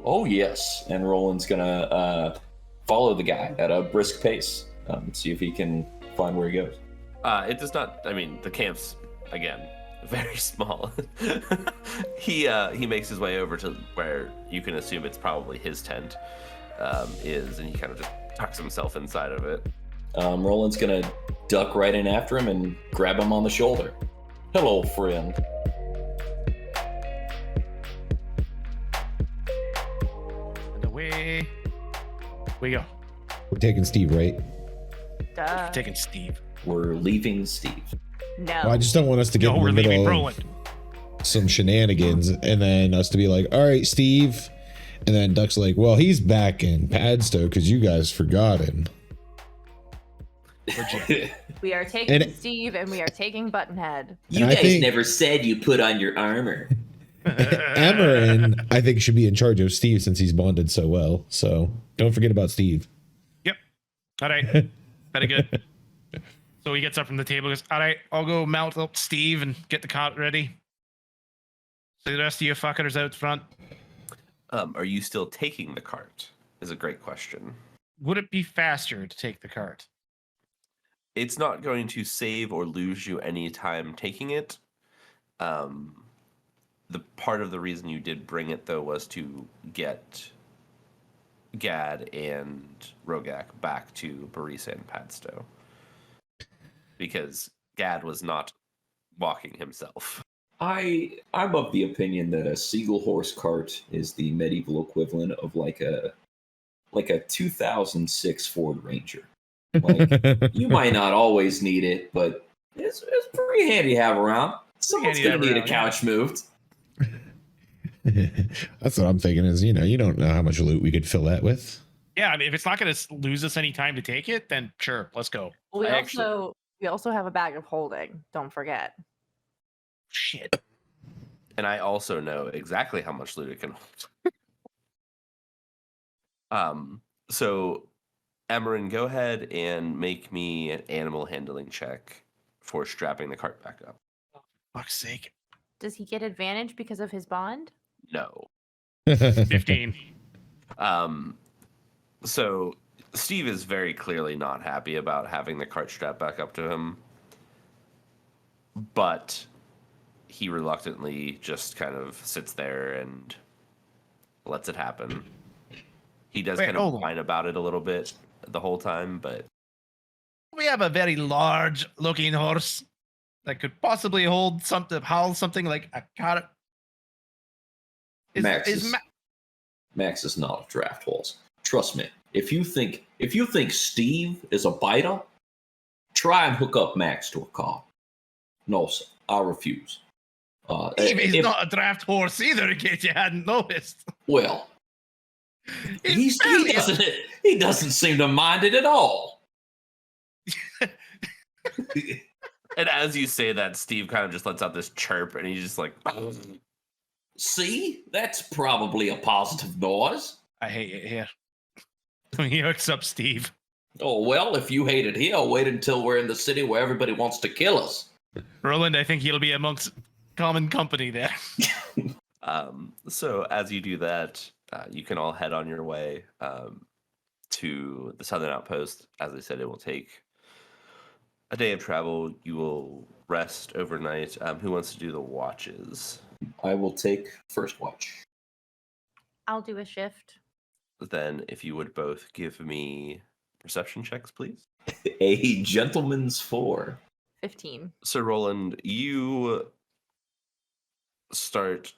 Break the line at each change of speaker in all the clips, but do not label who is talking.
Oh yes. And Roland's gonna follow the guy at a brisk pace. See if he can find where he goes.
It does not. I mean, the camp's again very small. He makes his way over to where you can assume it's probably his tent is, and he kind of just tucks himself inside of it.
Roland's gonna duck right in after him and grab him on the shoulder. Hello, friend.
And away we go.
We're taking Steve, right?
Duh.
Taking Steve.
We're leaving Steve.
No.
Well, I just don't want us to get
No,
in
we're
the
leaving
middle
Roland.
of some shenanigans and then us to be like, all right, Steve. And then Duck's like, well, he's back in Padstow because you guys forgot him.
We are taking
And-
Steve and we are taking Buttonhead.
You
And I
guys
think-
never said you put on your armor.
Emmerin, I think, should be in charge of Steve since he's bonded so well. So don't forget about Steve.
Yep. All right. Very good. So he gets up from the table and goes, all right, I'll go mount up Steve and get the cart ready. So the rest of you fuckers out front.
Are you still taking the cart? Is a great question.
Would it be faster to take the cart?
It's not going to save or lose you any time taking it. The part of the reason you did bring it, though, was to get Gad and Rogak back to Barisa and Padstow. Because Gad was not walking himself.
I'm of the opinion that a Seagull horse cart is the medieval equivalent of like a 2006 Ford Ranger. Like, you might not always need it, but it's pretty handy to have around. Someone's
handy to
gonna
have
need a
around,
couch moved.
That's what I'm thinking is, you don't know how much loot we could fill that with.
Yeah, I mean, if it's not going to lose us any time to take it, then sure, let's go.
We
I
we also have a bag of holding. Don't forget.
Shit.
And I also know exactly how much loot it can hold. So Emmerin, go ahead and make me an animal handling check for strapping the cart back up.
Fuck's sake.
Does he get advantage because of his bond?
No.
15.
So Steve is very clearly not happy about having the cart strapped back up to him, but he reluctantly just kind of sits there and lets it happen. He does
Wait,
kind of
hold on.
whine about it a little bit the whole time, but
We have a very large looking horse that could possibly hold something, haul something like a cart.
Max is not a draft horse. Trust me. If you think Steve is a biter, try and hook up Max to a car. No, sir. I refuse.
Steve is not a draft horse either, in case you hadn't noticed.
Well, he doesn't seem to mind it at all.
and as you say that, Steve kind of just lets out this chirp, and he's just like,
See? That's probably a positive noise.
I hate it here. He hooks up Steve.
Oh, well, if you hate it here, wait until we're in the city where everybody wants to kill us.
Roland, I think he'll be amongst common company there.
So as you do that, you can all head on your way to the southern outpost. As I said, it will take a day of travel. You will rest overnight. Who wants to do the watches?
I will take first watch.
I'll do a shift.
Then if you would both give me perception checks, please.
A gentleman's 4.
15.
So Roland, you start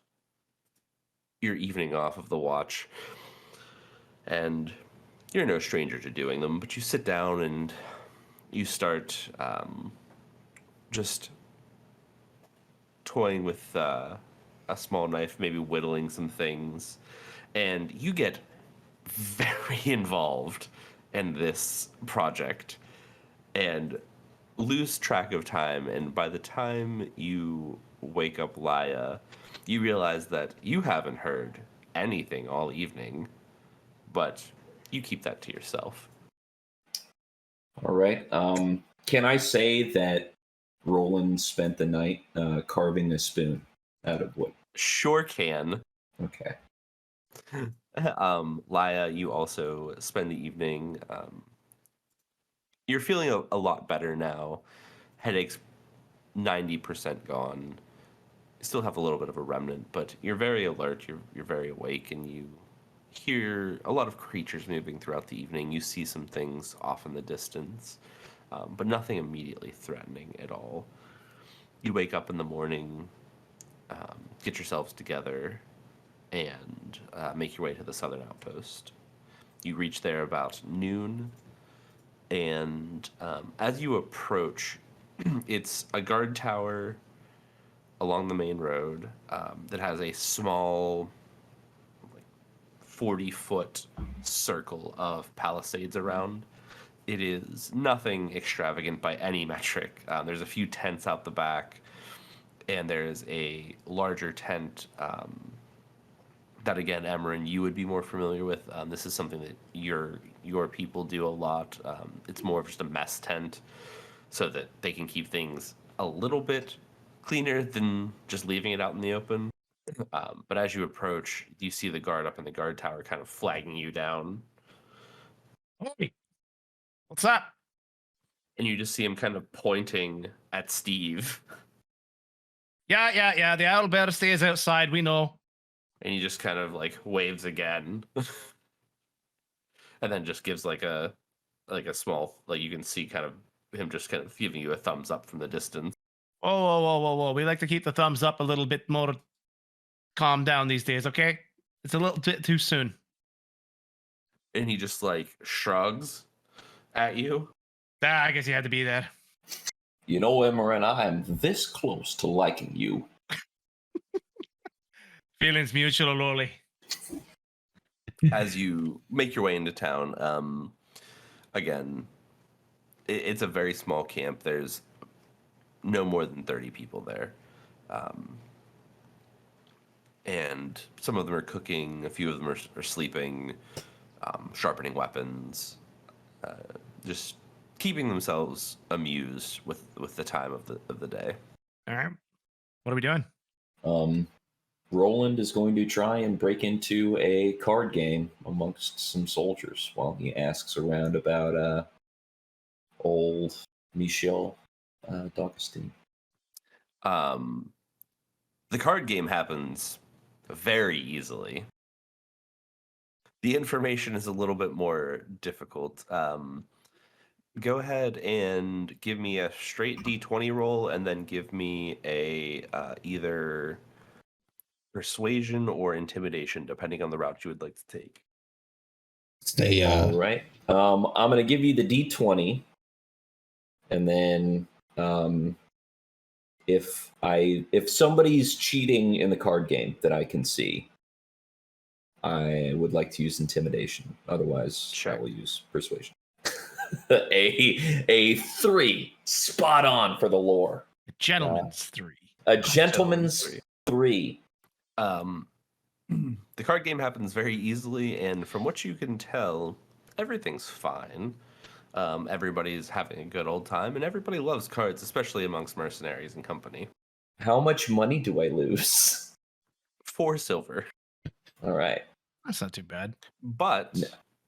your evening off of the watch, and you're no stranger to doing them, but you sit down and you start just toying with a small knife, maybe whittling some things, and you get very involved in this project and lose track of time. And by the time you wake up Laya, you realize that you haven't heard anything all evening, but you keep that to yourself.
All right. Can I say that Roland spent the night carving a spoon out of wood?
Sure can.
Okay.
Laya, you also spend the evening. You're feeling a lot better now. Headache's 90% gone. You still have a little bit of a remnant, but you're very alert. You're very awake, and you hear a lot of creatures moving throughout the evening. You see some things off in the distance, but nothing immediately threatening at all. You wake up in the morning, get yourselves together, and make your way to the southern outpost. You reach there about noon, and as you approach, it's a guard tower along the main road that has a small 40-foot circle of palisades around. It is nothing extravagant by any metric. There's a few tents out the back, and there's a larger tent that, again, Emmerin, you would be more familiar with. This is something that your people do a lot. It's more of just a mess tent so that they can keep things a little bit cleaner than just leaving it out in the open. But as you approach, you see the guard up in the guard tower kind of flagging you down.
Hey, what's up?
And you just see him kind of pointing at Steve.
Yeah. The owlbear stays outside. We know.
And he just kind of like waves again. And then just gives like a small, like you can see kind of him just kind of giving you a thumbs up from the distance.
Whoa. We like to keep the thumbs up a little bit more calm down these days, okay? It's a little bit too soon.
And he just like shrugs at you.
I guess you had to be there.
You know, Emmerin, I am this close to liking you.
Feelings mutual, Lolly.
As you make your way into town, again, it's a very small camp. There's no more than 30 people there. And some of them are cooking, a few of them are sleeping, sharpening weapons, just keeping themselves amused with the time of the day.
All right. What are we doing?
Roland is going to try and break into a card game amongst some soldiers while he asks around about old Michel D'Augustine.
The card game happens very easily. The information is a little bit more difficult. Go ahead and give me a straight D20 roll, and then give me a either persuasion or intimidation, depending on the route you would like to take.
Stay.
All right. I'm going to give you the D20, and then if somebody's cheating in the card game that I can see, I would like to use intimidation. Otherwise, I will use persuasion. a 3, spot on for the lore.
A gentleman's 3.
A gentleman's 3.
The card game happens very easily, and from what you can tell, everything's fine. Everybody's having a good old time, and everybody loves cards, especially amongst mercenaries and company.
How much money do I lose?
4 silver.
All right.
That's not too bad.
But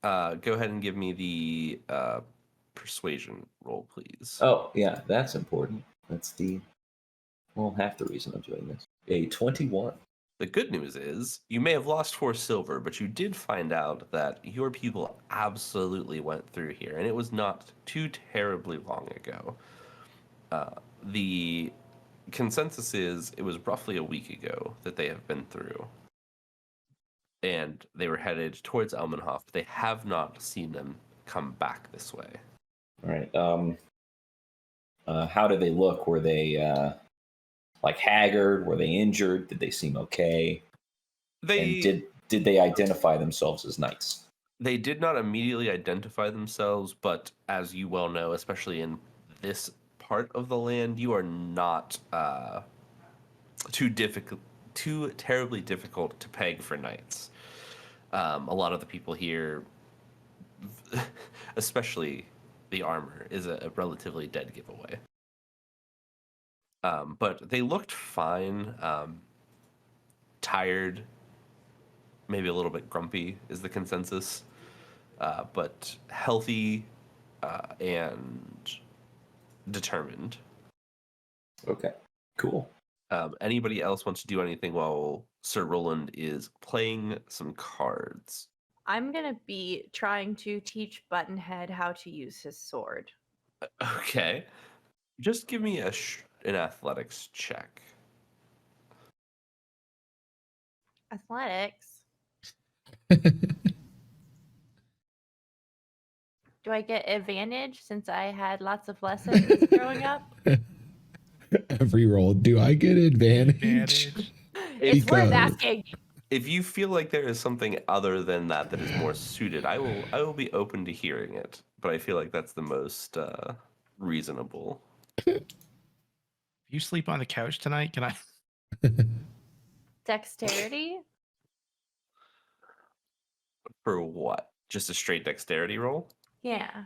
go ahead and give me the persuasion roll, please.
Oh, yeah, that's important. That's half the reason I'm doing this. A 21.
The good news is you may have lost 4 silver, but you did find out that your people absolutely went through here, and it was not too terribly long ago. The consensus is it was roughly a week ago that they have been through, and they were headed towards Elmenhof. They have not seen them come back this way.
All right. How did they look? Were they like haggard? Were they injured? Did they seem okay? And did they identify themselves as knights?
They did not immediately identify themselves, but as you well know, especially in this part of the land, you are not too terribly difficult to peg for knights. A lot of the people here, especially the armor, is a relatively dead giveaway. But they looked fine, tired, maybe a little bit grumpy is the consensus, but healthy and determined.
Okay, cool.
Anybody else wants to do anything while Sir Roland is playing some cards?
I'm gonna be trying to teach Buttonhead how to use his sword.
Okay. Just give me an athletics check.
Athletics. Do I get advantage since I had lots of lessons growing up?
Every roll. Do I get advantage?
It's worth
Because-
asking.
If you feel like there is something other than that is more suited, I will be open to hearing it. But I feel like that's the most reasonable.
If you sleep on the couch tonight, can I?
Dexterity?
For what? Just a straight dexterity roll?
Yeah.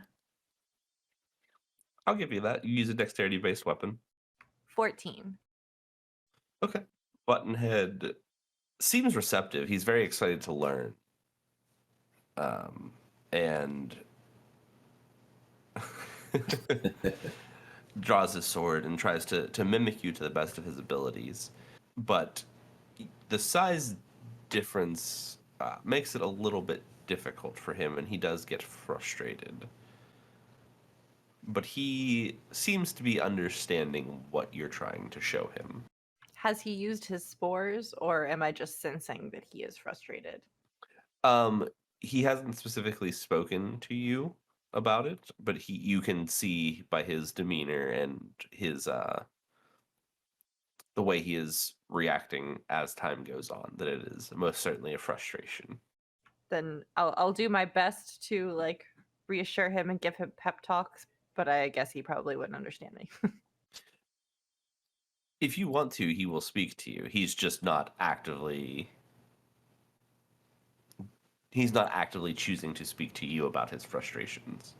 I'll give you that. You use a dexterity-based weapon.
14.
Okay. Buttonhead seems receptive. He's very excited to learn. And draws his sword and tries to mimic you to the best of his abilities. But the size difference makes it a little bit difficult for him, and he does get frustrated. But he seems to be understanding what you're trying to show him.
Has he used his spores, or am I just sensing that he is frustrated?
He hasn't specifically spoken to you about it, but you can see by his demeanor and his the way he is reacting as time goes on that it is most certainly a frustration.
Then I'll do my best to like reassure him and give him pep talks, but I guess he probably wouldn't understand me.
If you want to, he will speak to you. He's just not actively choosing to speak to you about his frustrations.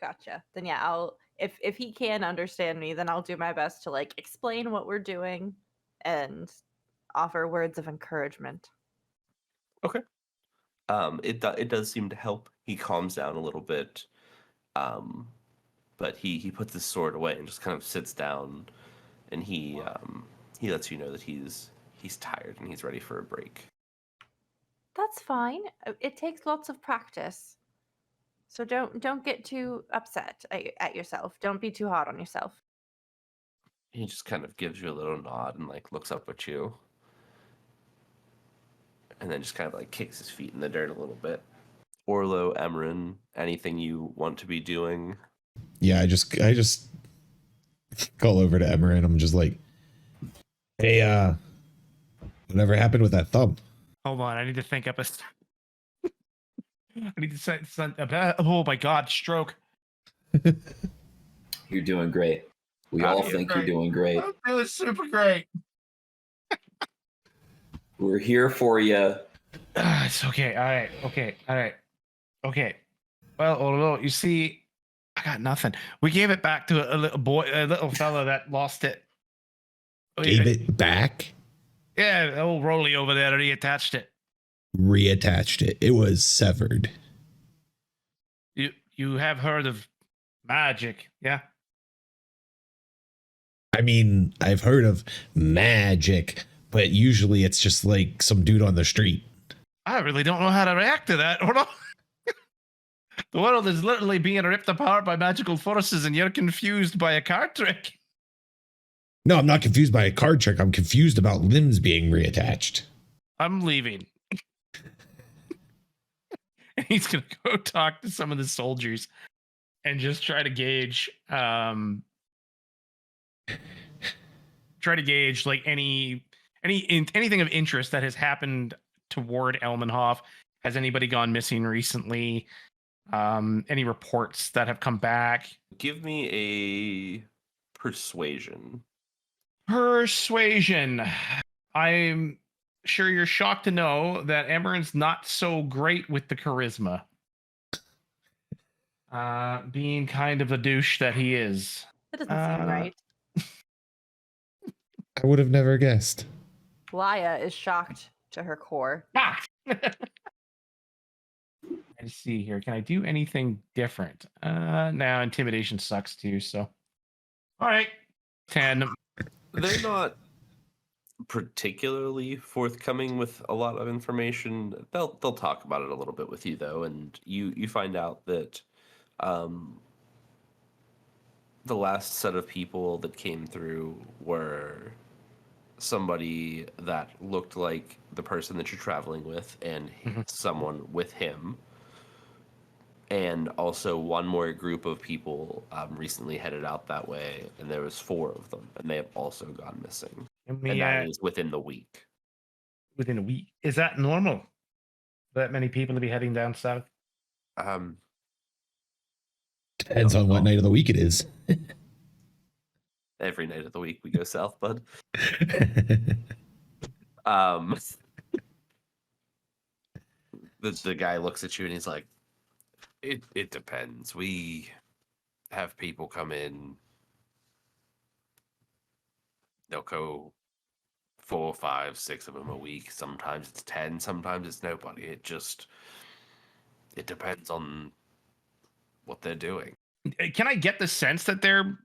Gotcha. Then yeah, I'll if he can understand me, then I'll do my best to like explain what we're doing and offer words of encouragement.
Okay. It does seem to help. He calms down a little bit. But he puts his sword away and just kind of sits down, and he lets you know that he's tired and he's ready for a break.
That's fine. It takes lots of practice. So don't get too upset at yourself. Don't be too hard on yourself.
He just kind of gives you a little nod and like looks up at you. And then just kind of like kicks his feet in the dirt a little bit. Orlo, Emmerin, anything you want to be doing?
Yeah, I just call over to Emmerin. I'm just like, hey, whatever happened with that thumb?
Hold on, I need to think up a. I need to send. Oh my God, stroke.
You're doing great. We all think you're doing great.
I'm doing super great.
We're here for you.
It's okay. All right. Okay. All right. Okay. Well, Orlo, you see, I got nothing. We gave it back to a little boy, a little fella that lost it.
Gave it back?
Yeah, old Rolly over there reattached it.
Reattached it. It was severed.
You have heard of magic, yeah?
I mean, I've heard of magic, but usually it's just like some dude on the street.
I really don't know how to react to that, Orlo. The world is literally being ripped apart by magical forces, and you're confused by a card trick.
No, I'm not confused by a card trick. I'm confused about limbs being reattached.
I'm leaving. And he's gonna go talk to some of the soldiers and just try to gauge like anything of interest that has happened toward Elmenhof. Has anybody gone missing recently? Any reports that have come back?
Give me a persuasion.
Persuasion. I'm sure you're shocked to know that Emmerin's not so great with the charisma. Being kind of a douche that he is.
That doesn't seem right.
I would have never guessed.
Laya is shocked to her core.
Ah! Let's see here. Can I do anything different? Now intimidation sucks too. So, all right, 10.
They're not particularly forthcoming with a lot of information. They'll talk about it a little bit with you though, and you find out that the last set of people that came through were somebody that looked like the person that you're traveling with and someone with him. And also one more group of people recently headed out that way, and there was 4 of them, and they have also gone missing.
Give
And
me
that is within the week.
within a week. Is that normal? That many people to be heading down south?
Depends on what night of the week it is.
Every night of the week we go south, bud. The guy looks at you and he's like, it depends. We have people come in. They'll go 4, 5, 6 of them a week. Sometimes it's 10. Sometimes it's nobody. It depends on what they're doing.
Can I get the sense that they're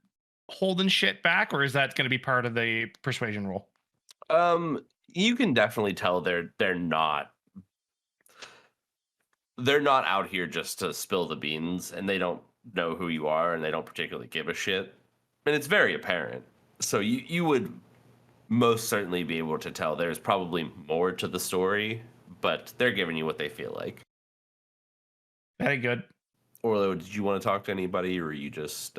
holding shit back, or is that going to be part of the persuasion roll?
You can definitely tell they're not out here just to spill the beans, and they don't know who you are, and they don't particularly give a shit. And it's very apparent. So you would most certainly be able to tell there's probably more to the story, but they're giving you what they feel like.
Very good.
Orlo, did you want to talk to anybody, or are you just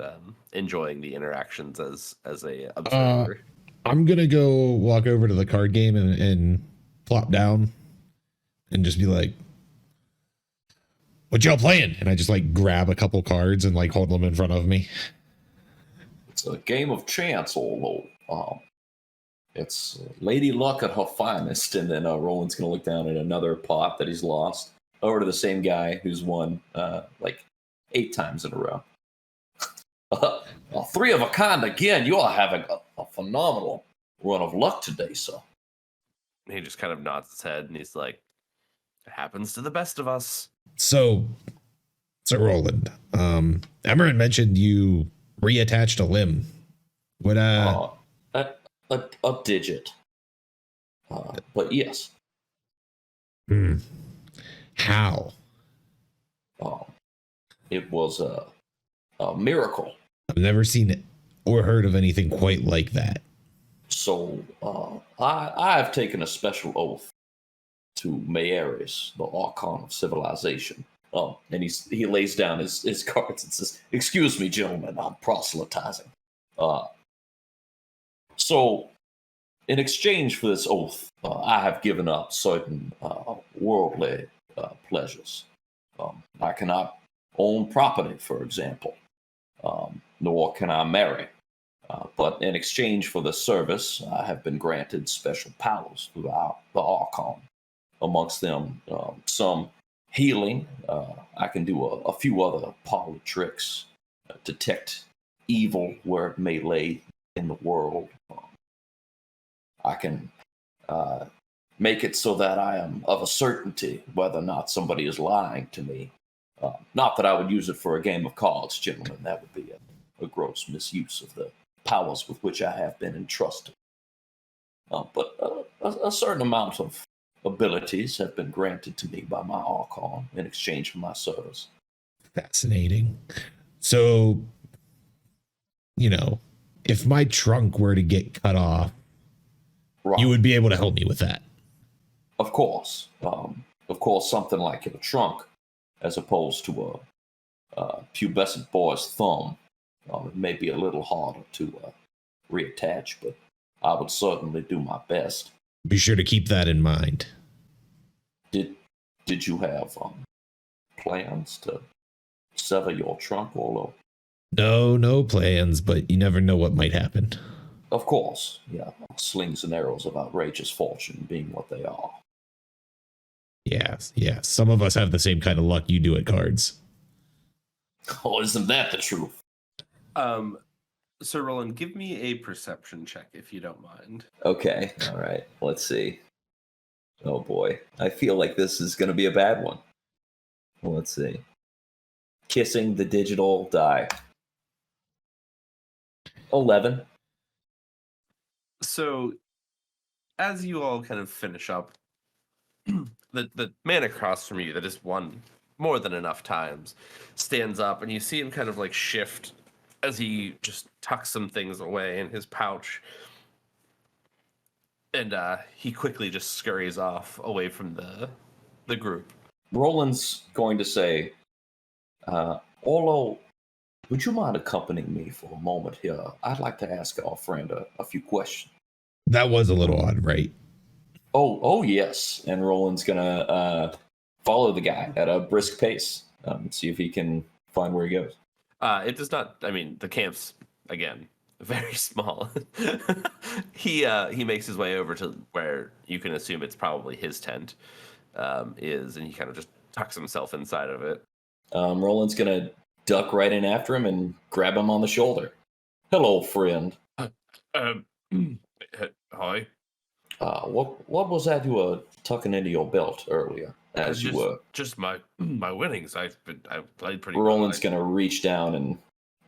enjoying the interactions as a observer?
I'm gonna go walk over to the card game and plop down and just be like, "What y'all playing?" And I just like grab a couple cards and like hold them in front of me.
It's a game of chance, Orlo. It's Lady Luck at her finest, and then Roland's gonna look down at another pot that he's lost over to the same guy who's won like 8 times in a row. 3 of a kind again. You are having a phenomenal run of luck today, sir.
He just kind of nods his head and he's like, "It happens to the best of us."
So Roland, Emmerin mentioned you reattached a limb. What
a digit. But yes.
How?
It was a miracle.
I've never seen it or heard of anything quite like that.
So I have taken a special oath to Mayeris, the Archon of Civilization. And he lays down his cards and says, "Excuse me, gentlemen, I'm proselytizing." So in exchange for this oath, I have given up certain worldly pleasures. I cannot own property, for example, nor can I marry. But in exchange for the service, I have been granted special powers throughout the Archon. Amongst them, some healing. I can do a few other parlor tricks, detect evil where it may lay in the world. I can make it so that I am of a certainty whether or not somebody is lying to me. Not that I would use it for a game of cards, gentlemen. That would be a gross misuse of the powers with which I have been entrusted. But a certain amount of abilities have been granted to me by my Archon in exchange for my service.
Fascinating. So, if my trunk were to get cut off,
Right.
you would be able to help me with that.
Of course. Something like a trunk, as opposed to a pubescent boy's thumb, it may be a little harder to reattach, but I would certainly do my best.
Be sure to keep that in mind.
Did you have plans to sever your trunk, Orlo?
No plans, but you never know what might happen.
Of course, yeah. Slings and arrows of outrageous fortune being what they are.
Yeah. Some of us have the same kind of luck you do at cards.
Oh, isn't that the truth?
Sir Roland, give me a perception check if you don't mind.
Okay, all right. Let's see. Oh boy, I feel like this is going to be a bad one. Well, let's see. Kissing the digital die. 11.
So, as you all kind of finish up, the man across from you that has won more than enough times stands up, and you see him kind of like shift as he just tucks some things away in his pouch, and he quickly just scurries off away from the group.
Roland's going to say, Orlo, would you mind accompanying me for a moment here? I'd like to ask our friend a few questions.
That was a little odd, right?
Oh, yes. And Roland's gonna follow the guy at a brisk pace, see if he can find where he goes.
It does not. I mean, the camp's again very small. He makes his way over to where you can assume it's probably his tent is, and he kind of just tucks himself inside of it.
Roland's gonna duck right in after him and grab him on the shoulder. Hello, friend.
Hi.
What was that you were tucking into your belt earlier? As you were
just my winnings. I played pretty.
Roland's
well.
gonna reach down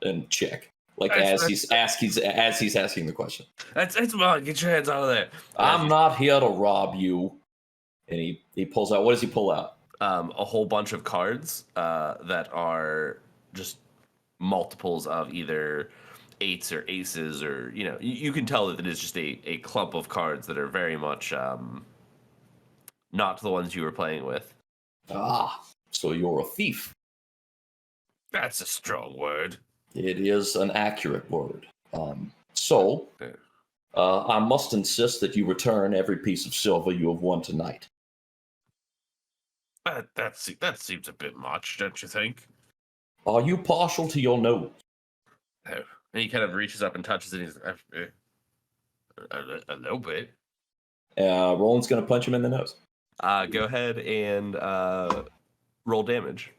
and check, like as he's asking the question.
That's mine. Get your hands out of there.
I'm not here to rob you. And he pulls out. What does he pull out?
A whole bunch of cards that are just multiples of either 8s or aces, or you can tell that it is just a clump of cards that are very much not the ones you were playing with.
Ah, so you're a thief.
That's a strong word.
It is an accurate word. So I must insist that you return every piece of silver you have won tonight.
That seems a bit much, don't you think?
Are you partial to your nose?
Oh. And he kind of reaches up and touches it. And he's a little bit.
Roland's going to punch him in the nose.
Go ahead and roll damage.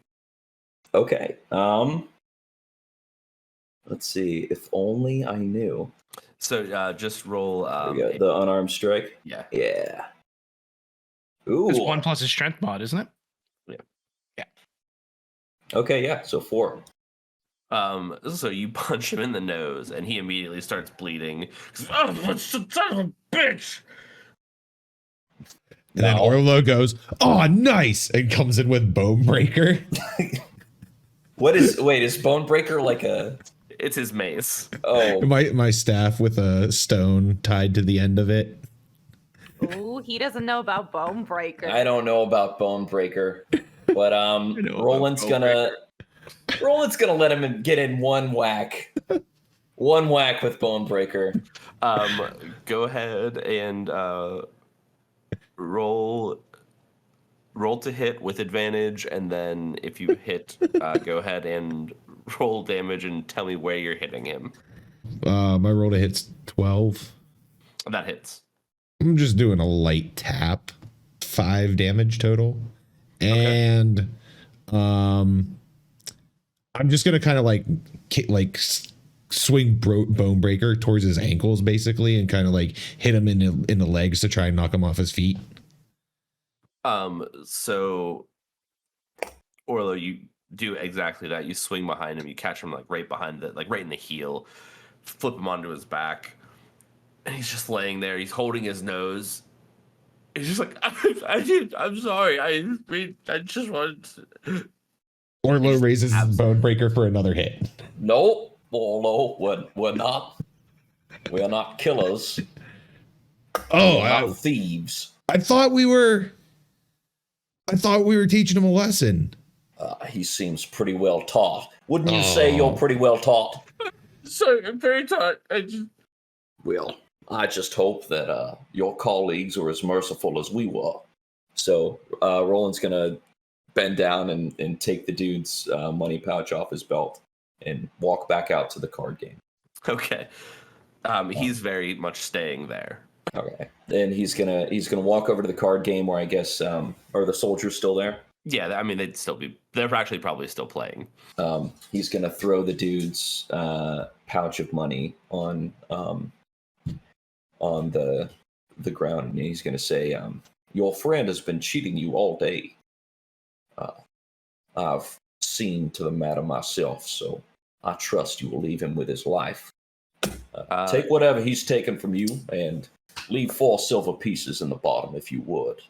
Okay. Let's see. If only I knew.
So just roll.
The unarmed strike.
Yeah.
Yeah. Ooh.
It's 1 plus his strength mod, isn't it?
Yeah.
Okay. Yeah. So 4.
So you punch him in the nose, and he immediately starts bleeding. Oh, son of a bitch!
And then Orlo goes, "Oh, nice!" and comes in with Bone Breaker.
Is Bone Breaker like a?
It's his mace.
Oh,
my staff with a stone tied to the end of it.
Ooh, he doesn't know about Bone Breaker.
I don't know about Bone Breaker, but Roland's gonna let him get in one whack. One whack with Bone Breaker.
Go ahead and roll to hit with advantage, and then if you hit, go ahead and roll damage and tell me where you're hitting him.
My roll to hit's 12.
That hits.
I'm just doing a light tap. 5 damage total. And I'm just gonna kind of like swing Bone Breaker towards his ankles, basically, and kind of like hit him in the legs to try and knock him off his feet.
So Orlo, you do exactly that. You swing behind him, you catch him right in the heel, flip him onto his back, and he's just laying there. He's holding his nose. He's just like, I'm sorry. I just wanted to...
Orlo raises his Bone Breaker for another hit.
Nope, Orlo, we're not killers.
Oh,
we're not thieves.
I thought we were teaching him a lesson.
He seems pretty well taught. Wouldn't you say you're pretty well taught?
Sorry, I'm very taught.
Well, I just hope that your colleagues are as merciful as we were. So Roland's gonna bend down and take the dude's money pouch off his belt and walk back out to the card game.
Okay. He's very much staying there.
Okay. And he's gonna walk over to the card game where I guess are the soldiers still there?
Yeah, I mean they're actually probably still playing.
He's gonna throw the dude's pouch of money on the ground, and he's gonna say, your friend has been cheating you all day. I've seen to the matter myself, so I trust you will leave him with his life. Take whatever he's taken from you and leave 4 silver pieces in the bottom if you would.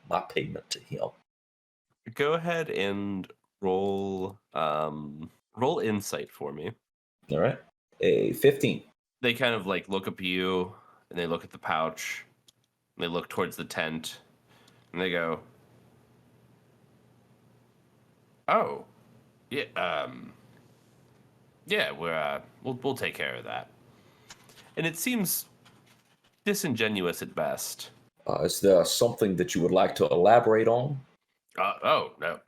My payment to him.
Go ahead and roll insight for me.
All right. A 15.
They kind of like look up at you and they look at the pouch and they look towards the tent and they go, "Oh, yeah, yeah, we'll take care of that." And it seems disingenuous at best.
Is there something that you would like to elaborate on?
Oh no,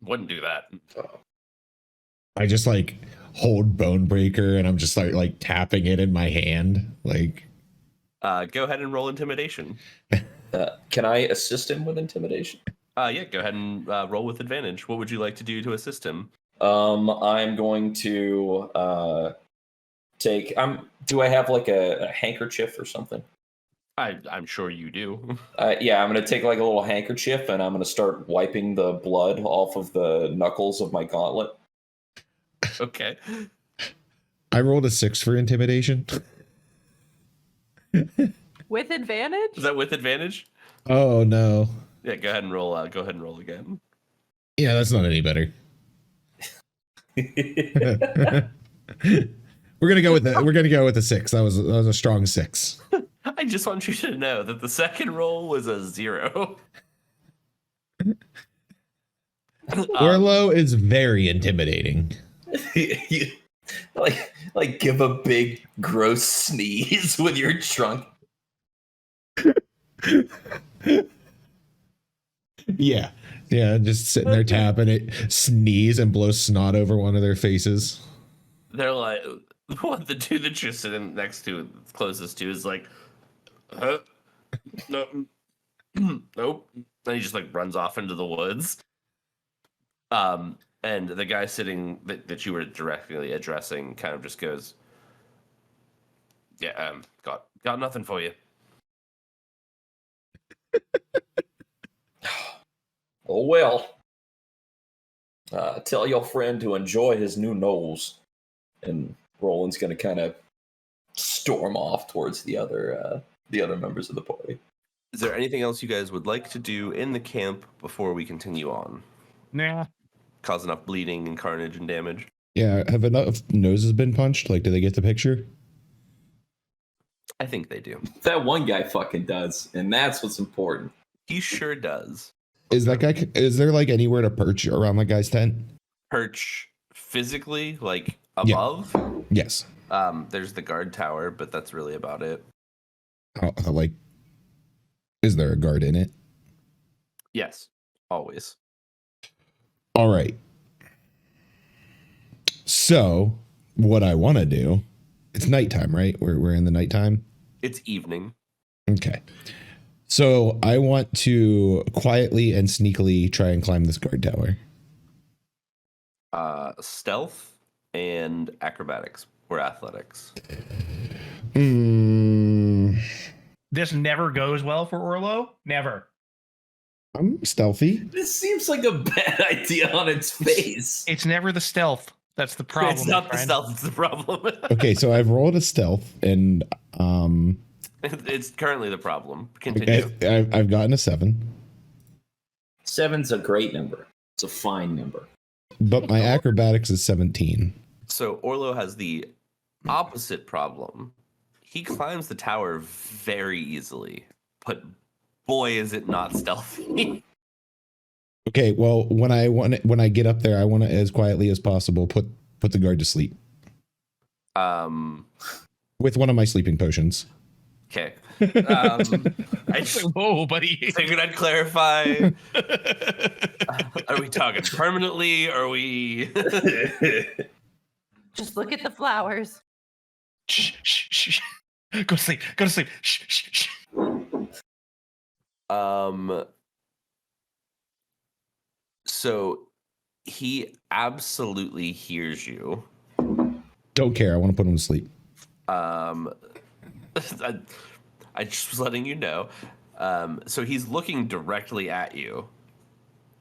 wouldn't do that.
I just like hold Bonebreaker and I'm just like tapping it in my hand. Like,
go ahead and roll intimidation.
Can I assist him with intimidation?
Yeah, go ahead and roll with advantage. What would you like to do to assist him?
I'm going to take. Do I have like a handkerchief or something?
I'm sure you do.
Yeah, I'm going to take like a little handkerchief and I'm going to start wiping the blood off of the knuckles of my gauntlet.
Okay.
I rolled a 6 for intimidation.
With advantage?
Is that with advantage?
Oh no.
Yeah, go ahead and roll. Go ahead and roll again.
Yeah, that's not any better. We're gonna go with a 6. That was a strong 6.
I just want you to know that the second roll was a 0.
Orlo is very intimidating.
You, like give a big gross sneeze with your trunk.
Yeah, just sitting there tapping it, sneeze and blow snot over one of their faces.
They're like, what the dude that you're sitting next to, closest to, is like, huh? No, nope. And he just like runs off into the woods. And the guy sitting that you were directly addressing kind of just goes, "Yeah, got nothing for you."
Oh well. Tell your friend to enjoy his new nose. And Roland's going to kind of storm off towards the other members of the party.
Is there anything else you guys would like to do in the camp before we continue on?
Nah.
Cause enough bleeding and carnage and damage?
Yeah, have enough noses been punched? Like, do they get the picture?
I think they do.
That one guy fucking does, and that's what's important.
He sure does.
Is there like anywhere to perch around that guy's tent?
Perch physically, like above?
Yes.
There's the guard tower, but that's really about it.
Like, is there a guard in it?
Yes, always.
All right. So, what I want to do, it's nighttime, right? We're in the nighttime.
It's evening.
Okay. So I want to quietly and sneakily try and climb this guard tower.
Stealth and acrobatics or athletics.
This never goes well for Orlo. Never.
I'm stealthy.
This seems like a bad idea on its face.
It's never the stealth. That's the problem.
It's not
my
the
friend.
stealth, it's the problem.
Okay, so I've rolled a stealth and
It's currently the problem. Continue.
I've gotten a 7.
7's a great number. It's a fine number.
But my acrobatics is 17.
So Orlo has the opposite problem. He climbs the tower very easily, but boy, is it not stealthy.
Okay, well, when I get up there, I want to, as quietly as possible, put the guard to sleep. With one of my sleeping potions.
Okay. I just
Whoa, buddy.
figured I'd clarify. Are we talking permanently? Are we?
Just look at the flowers.
Shh, shh, shh. Go to sleep. Go to sleep. Shh, shh, shh.
So he absolutely hears you.
Don't care. I want to put him to sleep.
I just was letting you know. So he's looking directly at you.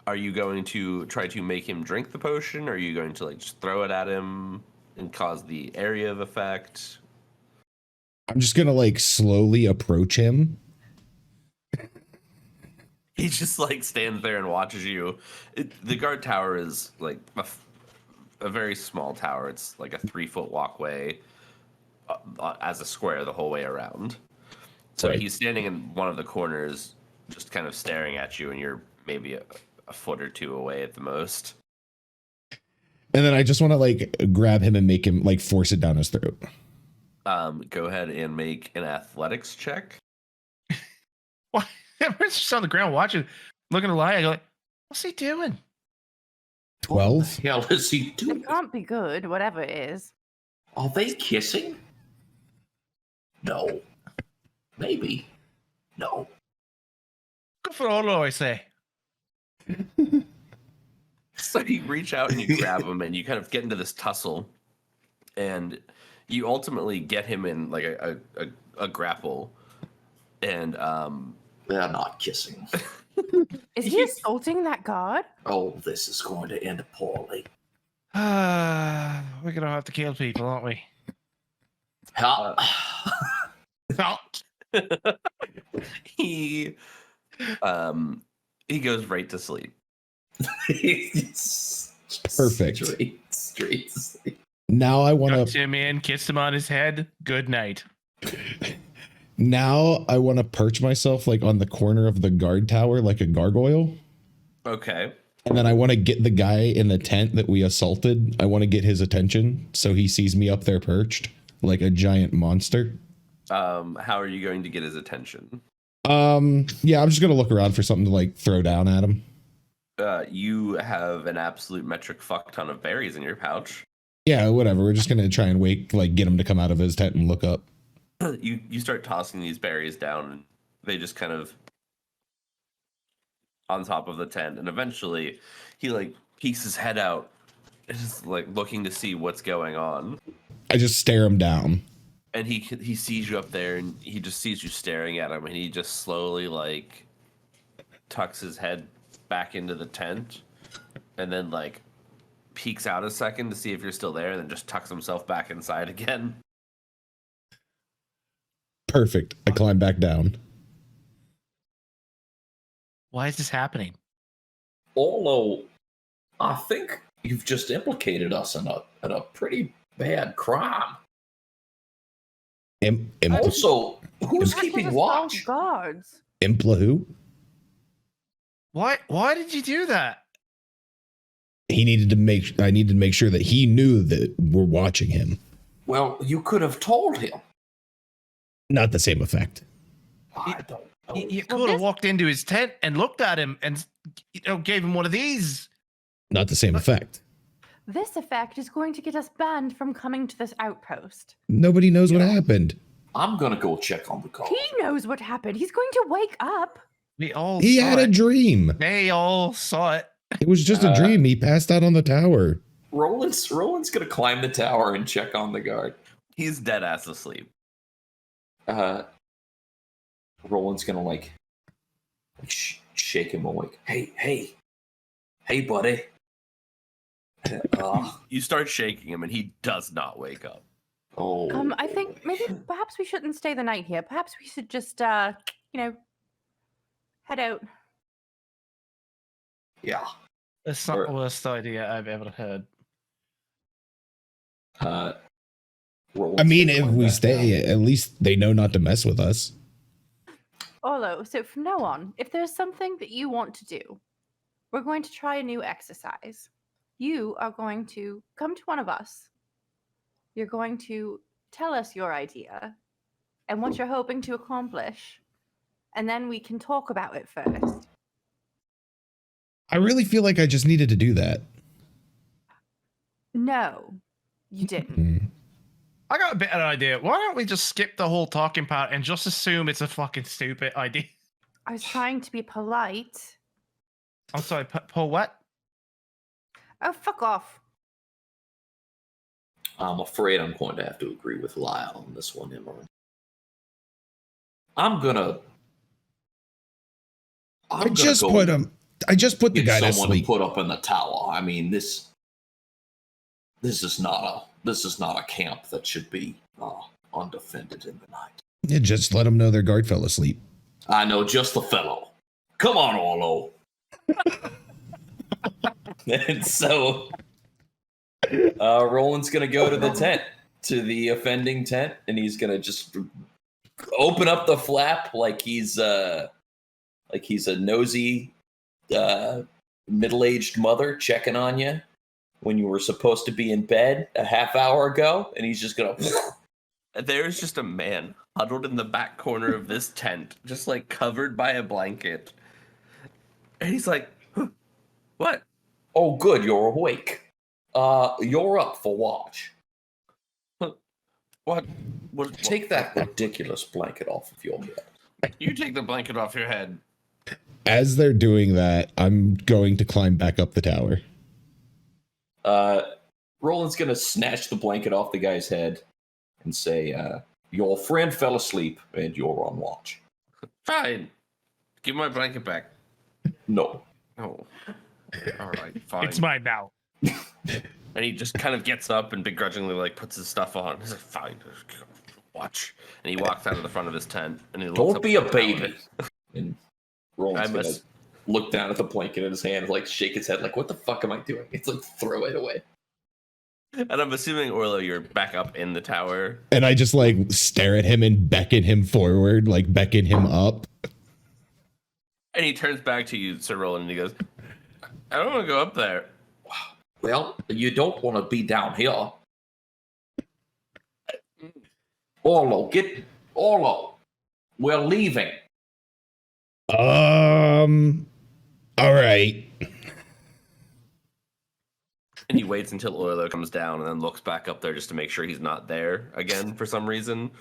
Are you going to try to make him drink the potion? Or are you going to like just throw it at him and cause the area of effect?
I'm just gonna like slowly approach him.
He just like stands there and watches you. The guard tower is like a very small tower. It's like a 3-foot walkway as a square the whole way around. So
Right.
he's standing in one of the corners, just kind of staring at you, and you're maybe a foot or two away at the most.
And then I just want to like grab him and make him like force it down his throat.
Go ahead and make an athletics check.
What? Everyone's just on the ground watching, looking at Lie. I go like, what's he doing?
12.
What the hell is he doing?
It can't be good, whatever it is.
Are they kissing? No. Maybe. No.
Good for Orlo, I say.
So you reach out and you grab him, and you kind of get into this tussle, and you ultimately get him in like a grapple, and
They're not kissing.
Is he assaulting that guard?
Oh, this is going to end poorly.
We're gonna have to kill people, aren't we?
How?
Oh,
he goes right to sleep.
Perfect.
Straight to sleep.
Now I want
tucked
to.
him in, kissed him on his head. Good night.
Now I want to perch myself like on the corner of the guard tower like a gargoyle.
Okay.
And then I want to get the guy in the tent that we assaulted. I want to get his attention so he sees me up there perched like a giant monster.
How are you going to get his attention?
Yeah, I'm just gonna look around for something to like throw down at him.
You have an absolute metric fuck ton of berries in your pouch.
Yeah, whatever. We're just gonna try and get him to come out of his tent and look up.
You start tossing these berries down, and they just kind of on top of the tent, and eventually he like peeks his head out, just like looking to see what's going on.
I just stare him down.
And he sees you up there, and he just sees you staring at him, and he just slowly like tucks his head back into the tent, and then like peeks out a second to see if you're still there, and then just tucks himself back inside again.
Perfect. I climb back down.
Why is this happening?
Orlo, I think you've just implicated us in a pretty bad crime. Also, who's keeping watch?
Guards.
Impla who?
Why did you do that?
I needed to make sure that he knew that we're watching him.
Well, you could have told him.
Not the same effect.
I don't know.
You could have walked into his tent and looked at him and gave him one of these.
Not the same effect.
This effect is going to get us banned from coming to this outpost.
Nobody knows what happened.
I'm gonna go check on the car.
He knows what happened. He's going to wake up.
We all
He
saw
had a
it.
dream.
They all saw it.
It was just a dream. He passed out on the tower.
Roland's gonna climb the tower and check on the guard.
He's dead ass asleep.
Roland's gonna like shake him awake. Hey, buddy.
You start shaking him, and he does not wake up.
Oh.
I think perhaps we shouldn't stay the night here. Perhaps we should just head out.
Yeah.
That's not the worst idea I've ever heard.
Roland's
I mean,
gonna
if
climb
we
back
stay,
down.
at least they know not to mess with us.
Orlo, so from now on, if there's something that you want to do, we're going to try a new exercise. You are going to come to one of us. You're going to tell us your idea and what you're hoping to accomplish, and then we can talk about it first.
I really feel like I just needed to do that.
No, you didn't.
Mm.
I got a better idea. Why don't we just skip the whole talking part and just assume it's a fucking stupid idea?
I was trying to be polite.
I'm sorry, Paul, what?
Oh, fuck off.
I'm afraid I'm going to have to agree with Lyle on this one, Emmerin. I'm gonna I'm
I
gonna
just
go
put him. I just put the
get
guy to
someone to
sleep.
put up in the tower. I mean, this is not a camp that should be undefended in the night.
Yeah, just let them know their guard fell asleep.
I know just the fellow. Come on, Orlo. And so Roland's gonna go to the tent, to the offending tent, and he's gonna just open up the flap like he's a nosy middle-aged mother checking on you when you were supposed to be in bed a half hour ago, and he's just gonna.
There's just a man huddled in the back corner of this tent, just like covered by a blanket. And he's like, huh, what?
Oh, good, you're awake. You're up for watch.
What?
Take that ridiculous blanket off of your head.
You take the blanket off your head.
As they're doing that, I'm going to climb back up the tower.
Roland's gonna snatch the blanket off the guy's head and say, your friend fell asleep and you're on watch.
Fine. Give my blanket back.
No.
Oh. All right, fine.
It's mine now.
And he just kind of gets up and begrudgingly like puts his stuff on. He's like, fine, watch. And he walks out of the front of his tent. And he looks
Don't
up
be a
at the tower.
baby. And Roland's gonna look down at the blanket in his hand, like shake his head, like, what the fuck am I doing? It's like, throw it away.
And I'm assuming, Orlo, you're back up in the tower.
And I just like stare at him and beckon him forward, like beckon him up.
And he turns back to you, Sir Roland, and he goes, I don't want to go up there.
Well, you don't want to be down here. Orlo, we're leaving.
All right.
And he waits until Orlo comes down and then looks back up there just to make sure he's not there again for some reason.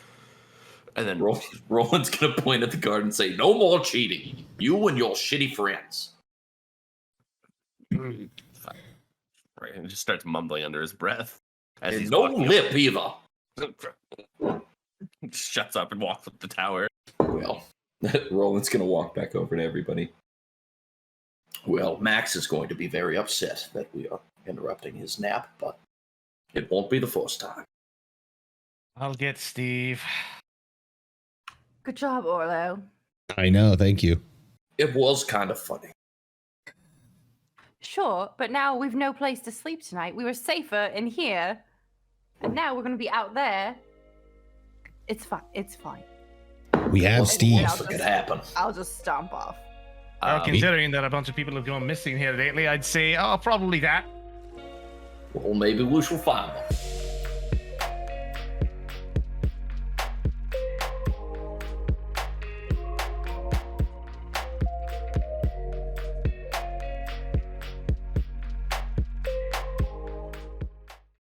And then
Roland's going to point at the guard and say, no more cheating. You and your shitty friends.
Right, and just starts mumbling under his breath. As
And
he's
no
walking
lip either.
up. Shuts up and walks up the tower.
Well, Roland's going to walk back over to everybody. Well, Max is going to be very upset that we are interrupting his nap, but it won't be the first time.
I'll get Steve.
Good job, Orlo.
I know. Thank you.
It was kind of funny.
Sure, but now we've no place to sleep tonight. We were safer in here, and now we're going to be out there. It's fine. It's fine.
We have
What's the
Steve.
worst that could happen?
I'll just stomp off.
Well, considering that a bunch of people have gone missing here lately, I'd say, oh, probably that.
Well, maybe we shall find them.